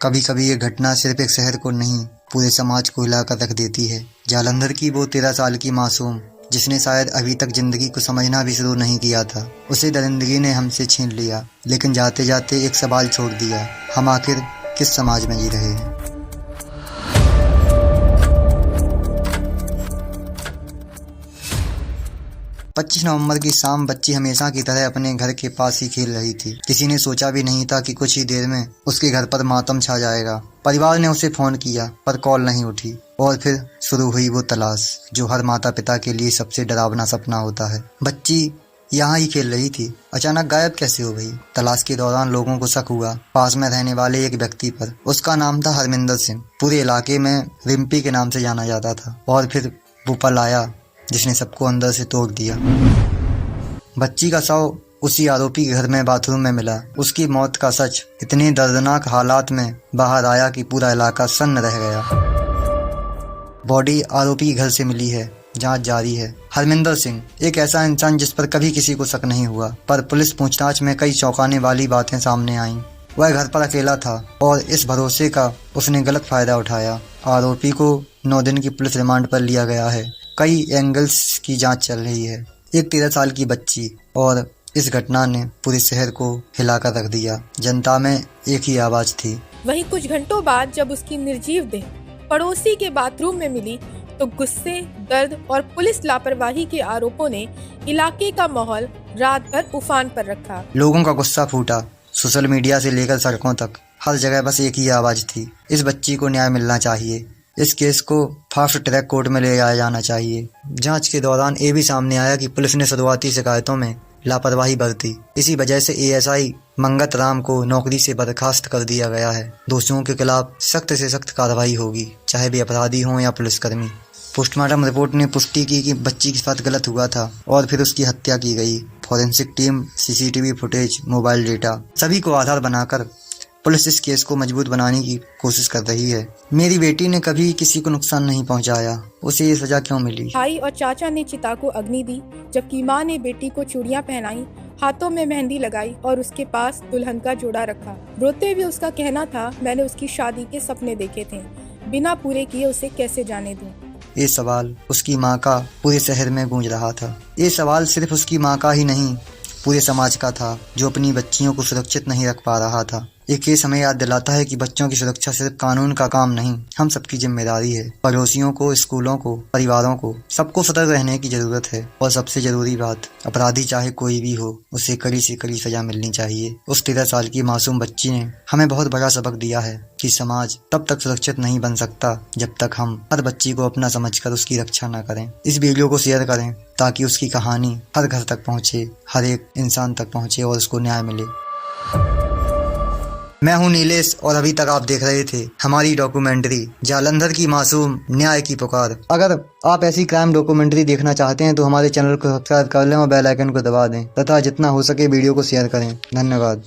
कभी कभी ये घटना सिर्फ एक शहर को नहीं, पूरे समाज को हिलाकर रख देती है। जालंधर की वो 13 साल की मासूम, जिसने शायद अभी तक जिंदगी को समझना भी शुरू नहीं किया था, उसे दरिंदगी ने हमसे छीन लिया, लेकिन जाते जाते एक सवाल छोड़ दिया, हम आखिर किस समाज में जी रहे हैं। 25 नवंबर की शाम बच्ची हमेशा की तरह अपने घर के पास ही खेल रही थी। किसी ने सोचा भी नहीं था कि कुछ ही देर में उसके घर पर मातम छा जाएगा। परिवार ने उसे फोन किया पर कॉल नहीं उठी और फिर शुरू हुई वो तलाश, जो हर माता पिता के लिए सबसे डरावना सपना होता है। बच्ची यहाँ ही खेल रही थी, अचानक गायब कैसे हो गई। तलाश के दौरान लोगों को शक हुआ पास में रहने वाले एक व्यक्ति पर। उसका नाम था हरमिंदर सिंह, पूरे इलाके में रिम्पी के नाम से जाना जाता था। और फिर वो पल आया जिसने सबको अंदर से तोड़ दिया। बच्ची का शव उसी आरोपी के घर में बाथरूम में मिला। उसकी मौत का सच इतने दर्दनाक हालात में बाहर आया कि पूरा इलाका सन्न रह गया। बॉडी आरोपी के घर से मिली है, जांच जारी है। हरमिंदर सिंह एक ऐसा इंसान जिस पर कभी किसी को शक नहीं हुआ, पर पुलिस पूछताछ में कई चौंकाने वाली बातें सामने आईं। वह घर पर अकेला था और इस भरोसे का उसने गलत फायदा उठाया। आरोपी को 9 दिन की पुलिस रिमांड पर लिया गया है। कई एंगल्स की जांच चल रही है। एक 13 साल की बच्ची, और इस घटना ने पूरे शहर को हिलाकर रख दिया। जनता में एक ही आवाज थी। वहीं कुछ घंटों बाद जब उसकी निर्जीव देह पड़ोसी के बाथरूम में मिली तो गुस्से, दर्द और पुलिस लापरवाही के आरोपों ने इलाके का माहौल रात भर उफान पर रखा। लोगों का गुस्सा फूटा। सोशल मीडिया से लेकर सड़कों तक हर जगह बस एक ही आवाज थी, इस बच्ची को न्याय मिलना चाहिए। इस केस को फास्ट ट्रैक कोर्ट में ले जाया जाना चाहिए। जांच के दौरान ये भी सामने आया कि पुलिस ने शुरुआती शिकायतों में लापरवाही बरती। इसी वजह से एएसआई मंगत राम को नौकरी से बर्खास्त कर दिया गया है। दोषियों के खिलाफ सख्त से सख्त कार्रवाई होगी, चाहे वे अपराधी हों या पुलिसकर्मी। पोस्टमार्टम रिपोर्ट ने पुष्टि की कि बच्ची के साथ गलत हुआ था और फिर उसकी हत्या की गई। Forensic team, CCTV footage, mobile data सभी को आधार बनाकर पुलिस इस केस को मजबूत बनाने की कोशिश कर रही है। मेरी बेटी ने कभी किसी को नुकसान नहीं पहुंचाया, उसे ये सजा क्यों मिली? भाई और चाचा ने चिता को अग्नि दी, जबकि मां ने बेटी को चूड़ियां पहनाई, हाथों में मेहंदी लगाई और उसके पास दुल्हन का जोड़ा रखा। रोते हुए उसका कहना था, मैंने उसकी शादी के सपने देखे थे, बिना पूरे किए उसे कैसे जाने दूं। ये सवाल उसकी माँ का पूरे शहर में गूंज रहा था। ये सवाल सिर्फ उसकी माँ का ही नहीं, पूरे समाज का था, जो अपनी बच्चियों को सुरक्षित नहीं रख पा रहा था। ये केस हमें याद दिलाता है कि बच्चों की सुरक्षा सिर्फ कानून का काम नहीं, हम सबकी जिम्मेदारी है। पड़ोसियों को, स्कूलों को, परिवारों को, सबको सतर्क रहने की जरूरत है। और सबसे जरूरी बात, अपराधी चाहे कोई भी हो, उसे कड़ी से कड़ी सजा मिलनी चाहिए। उस 13 साल की मासूम बच्ची ने हमें बहुत बड़ा सबक दिया है कि समाज तब तक सुरक्षित नहीं बन सकता जब तक हम हर बच्ची को अपना समझकर उसकी रक्षा न करें। इस वीडियो को शेयर करें ताकि उसकी कहानी हर घर तक पहुँचे, हर एक इंसान तक पहुँचे और उसको न्याय मिले। मैं हूं नीलेश और अभी तक आप देख रहे थे हमारी डॉक्यूमेंट्री जालंधर की मासूम, न्याय की पुकार। अगर आप ऐसी क्राइम डॉक्यूमेंट्री देखना चाहते हैं तो हमारे चैनल को सब्सक्राइब कर लें और बेल आइकन को दबा दें तथा जितना हो सके वीडियो को शेयर करें। धन्यवाद।